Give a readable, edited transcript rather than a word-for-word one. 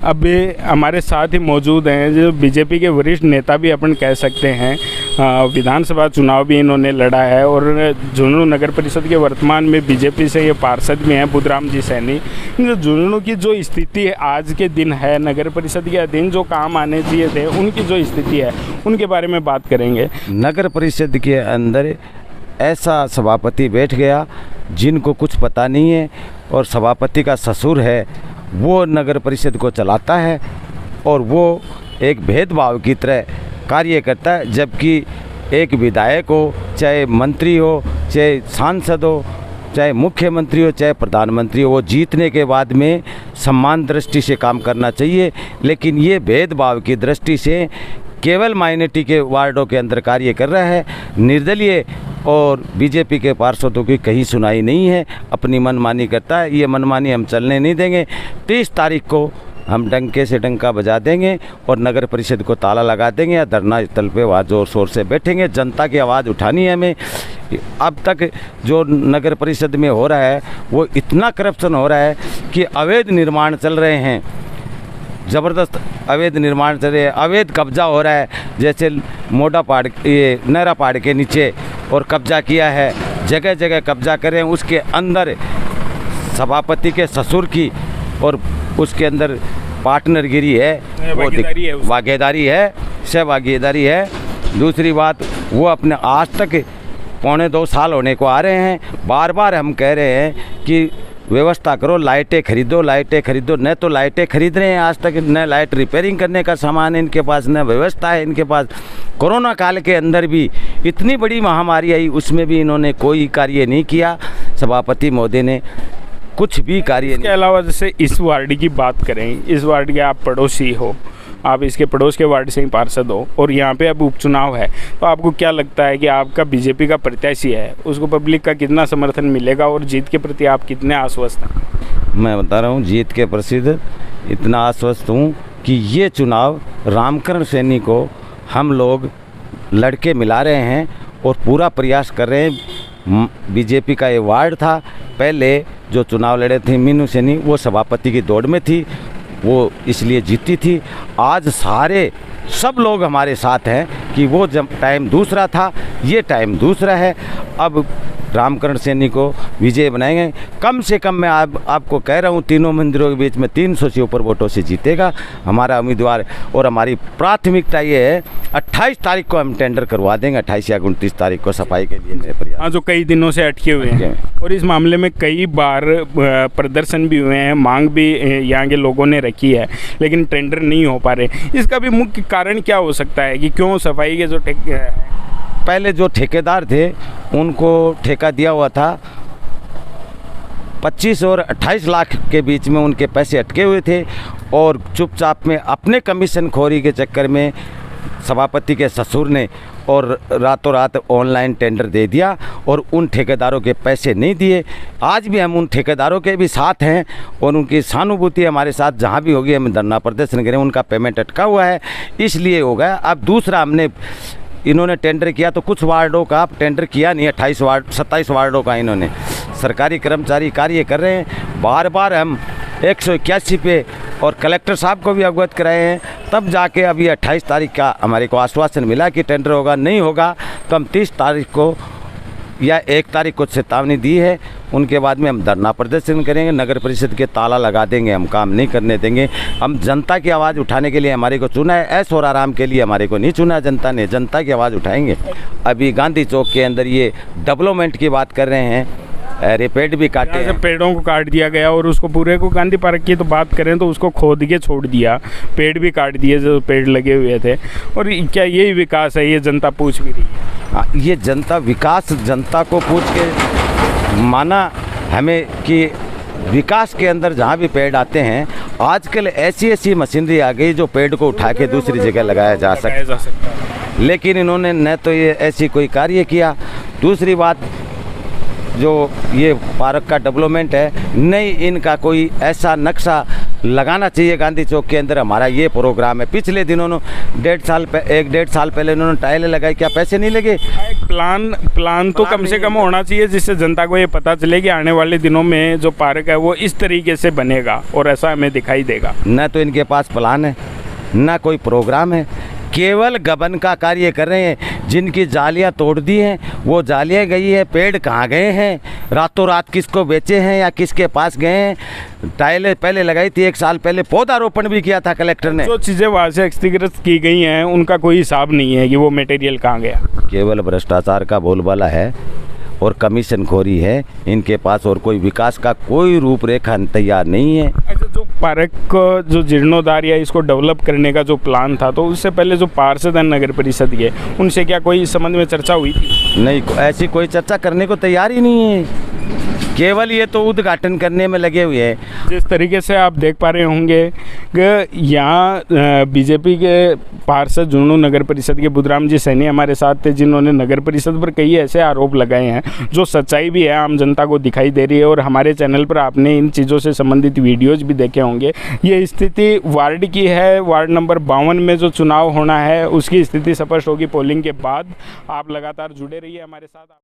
अभी हमारे साथ ही मौजूद हैं जो बीजेपी के वरिष्ठ नेता भी अपन कह सकते हैं। विधानसभा चुनाव भी इन्होंने लड़ा है और झुंझुनू नगर परिषद के वर्तमान में बीजेपी से ये पार्षद भी हैं बुद्धराम जी सैनी। झुंझुनू की जो स्थिति है आज के दिन है, नगर परिषद के अधीन जो काम आने चाहिए थे उनकी जो स्थिति है उनके बारे में बात करेंगे। नगर परिषद के अंदर ऐसा सभापति बैठ गया जिनको कुछ पता नहीं है और सभापति का ससुर है वो नगर परिषद को चलाता है और वो एक भेदभाव की तरह कार्य करता है, जबकि एक विधायक हो, चाहे मंत्री हो, चाहे सांसद हो, चाहे मुख्यमंत्री हो, चाहे प्रधानमंत्री हो, वो जीतने के बाद में सम्मान दृष्टि से काम करना चाहिए। लेकिन ये भेदभाव की दृष्टि से केवल माइनॉरिटी के वार्डों के अंदर कार्य कर रहा है। निर्दलीय और बीजेपी के पार्षदों की कहीं सुनाई नहीं है, अपनी मनमानी करता है। ये मनमानी हम चलने नहीं देंगे। 30 तारीख को हम डंके से डंका बजा देंगे और नगर परिषद को ताला लगा देंगे या धरना स्थल पे वहाँ जोर शोर से बैठेंगे। जनता की आवाज़ उठानी है हमें। अब तक जो नगर परिषद में हो रहा है वो इतना करप्शन हो रहा है कि अवैध निर्माण चल रहे हैं, ज़बरदस्त अवैध निर्माण चल रहे हैं, अवैध कब्जा हो रहा है। जैसे मोटा पहाड़, ये नहरा पहाड़ के नीचे और कब्जा किया है, जगह जगह कब्जा करें। उसके अंदर सभापति के ससुर की और उसके अंदर पार्टनरगिरी है, भागीदारी है, सहभागीदारी है। दूसरी बात, वो अपने आज तक 1.25 साल होने को आ रहे हैं, बार बार हम कह रहे हैं कि व्यवस्था करो, लाइटें खरीदो, लाइटें खरीदो। न तो लाइटें खरीद रहे हैं आज तक, न लाइट रिपेयरिंग करने का सामान है इनके पास, न व्यवस्था है इनके पास। कोरोना काल के अंदर भी इतनी बड़ी महामारी आई, उसमें भी इन्होंने कोई कार्य नहीं किया। सभापति महोदय ने कुछ भी कार्य नहीं। इसके अलावा जैसे इस वार्ड की बात करें, इस वार्ड के आप पड़ोसी हो, आप इसके पड़ोस के वार्ड से ही पार्षद हो और यहाँ पे अब उपचुनाव है, तो आपको क्या लगता है कि आपका बीजेपी का प्रत्याशी है उसको पब्लिक का कितना समर्थन मिलेगा और जीत के प्रति आप कितने आश्वस्त हैं? मैं बता रहा हूँ, जीत के प्रसिद्ध इतना आश्वस्त हूँ कि ये चुनाव रामकरण सैनी को हम लोग लड़के मिला रहे हैं और पूरा प्रयास कर रहे हैं। बीजेपी का ये वार्ड था, पहले जो चुनाव लड़े थे मीनू सैनी, वो सभापति की दौड़ में थी, वो इसलिए जीती थी। आज सारे सब लोग हमारे साथ हैं कि वो जब टाइम दूसरा था, ये टाइम दूसरा है। अब रामकरण सैनी को विजय बनाएंगे। कम से कम मैं आपको कह रहा हूँ, तीनों मंदिरों के बीच में 300 से ऊपर वोटों से जीतेगा हमारा उम्मीदवार। और हमारी प्राथमिकता ये है, 28 तारीख को हम टेंडर करवा देंगे, 28 या 29 तारीख को सफाई के लिए प्रयास। हाँ, जो कई दिनों से अटके हुए हैं और इस मामले में कई बार प्रदर्शन भी हुए हैं, मांग भी यहाँ के लोगों ने रखी है, लेकिन टेंडर नहीं हो पा रहे। इसका भी मुख्य कारण क्या हो सकता है कि क्यों सफाई के जो पहले जो ठेकेदार थे उनको ठेका दिया हुआ था 25 और 28 लाख के बीच में, उनके पैसे अटके हुए थे और चुपचाप में अपने कमीशन खोरी के चक्कर में सभापति के ससुर ने और रातों रात ऑनलाइन टेंडर दे दिया और उन ठेकेदारों के पैसे नहीं दिए। आज भी हम उन ठेकेदारों के भी साथ हैं और उनकी सहानुभूति हमारे साथ जहाँ भी होगी हम धरना प्रदर्शन करें। उनका पेमेंट अटका हुआ है, इसलिए हो गया। अब दूसरा, हमने इन्होंने टेंडर किया तो कुछ वार्डों का टेंडर किया नहीं, 27 वार्डों का इन्होंने। सरकारी कर्मचारी कार्य कर रहे हैं। बार बार हम 181 पे और कलेक्टर साहब को भी अवगत कराए हैं, तब जाके अभी 28 तारीख का हमारे को आश्वासन मिला कि टेंडर होगा। नहीं होगा तो हम 30 तारीख को या 1 तारीख को चेतावनी दी है। उनके बाद में हम धरना प्रदर्शन करेंगे, नगर परिषद के ताला लगा देंगे, हम काम नहीं करने देंगे। हम जनता की आवाज़ उठाने के लिए हमारे को चुना है, ऐश और आराम के लिए हमारे को नहीं चुना जनता ने। जनता की आवाज़ उठाएंगे। अभी गांधी चौक के अंदर ये डेवलपमेंट की बात कर रहे हैं, अरे पेड़ भी काटे हैं, पेड़ों को काट दिया गया और उसको पूरे को, गांधी पार्क की तो बात करें तो उसको खोद के छोड़ दिया, पेड़ भी काट दिए जो पेड़ लगे हुए थे। और क्या यही विकास है? ये जनता पूछ भी रही है। हाँ, ये जनता विकास, जनता को पूछ के माना हमें कि विकास के अंदर जहाँ भी पेड़ आते हैं, आजकल ऐसी मशीनरी आ गई जो पेड़ को उठा के दूसरी जगह लगाया जा सकता है, लेकिन इन्होंने न तो ये ऐसी कोई कार्य किया। दूसरी बात, जो ये पार्क का डेवलपमेंट है, नहीं इनका कोई ऐसा नक्शा लगाना चाहिए गांधी चौक के अंदर। हमारा ये प्रोग्राम है। पिछले दिनों ने 1.5 साल पहले उन्होंने टाइलें लगाई, क्या पैसे नहीं लगे? एक प्लान तो कम से कम होना चाहिए जिससे जनता को ये पता चले कि आने वाले दिनों में जो पार्क है वो इस तरीके से बनेगा और ऐसा हमें दिखाई देगा। न तो इनके पास प्लान है, ना कोई प्रोग्राम है, केवल गबन का कार्य कर रहे हैं। जिनकी जालियां तोड़ दी हैं वो जालियां गई है, पेड़ कहाँ गए हैं, रातों रात किसको बेचे हैं या किसके पास गए हैं। टाइलें पहले लगाई थी, 1 साल पहले पौधारोपण भी किया था कलेक्टर ने। जो चीज़ें वहाँ से हस्तगत की गई हैं उनका कोई हिसाब नहीं है कि वो मटेरियल कहाँ गया। केवल भ्रष्टाचार का बोलबाला है और कमीशनखोरी है इनके पास, और कोई विकास का कोई रूपरेखा तैयार नहीं है। अच्छा, जो पार्क को जो जीर्णोद्धार या इसको डेवलप करने का जो प्लान था, तो उससे पहले जो पार्षद हैं नगर परिषद के, उनसे क्या कोई इस संबंध में चर्चा हुई थी? नहीं, ऐसी कोई चर्चा करने को तैयार ही नहीं है। केवल ये तो उद्घाटन करने में लगे हुए हैं। जिस तरीके से आप देख पा रहे होंगे कि यहाँ बीजेपी के पार्षद झुंझुनू नगर परिषद के बुधराम जी सैनी हमारे साथ थे, जिन्होंने नगर परिषद पर कई ऐसे आरोप लगाए हैं जो सच्चाई भी है, आम जनता को दिखाई दे रही है। और हमारे चैनल पर आपने इन चीज़ों से संबंधित वीडियोज भी देखे होंगे। ये स्थिति वार्ड की है। वार्ड नंबर 52 में जो चुनाव होना है उसकी स्थिति स्पष्ट होगी पोलिंग के बाद। आप लगातार जुड़े रहिए हमारे साथ।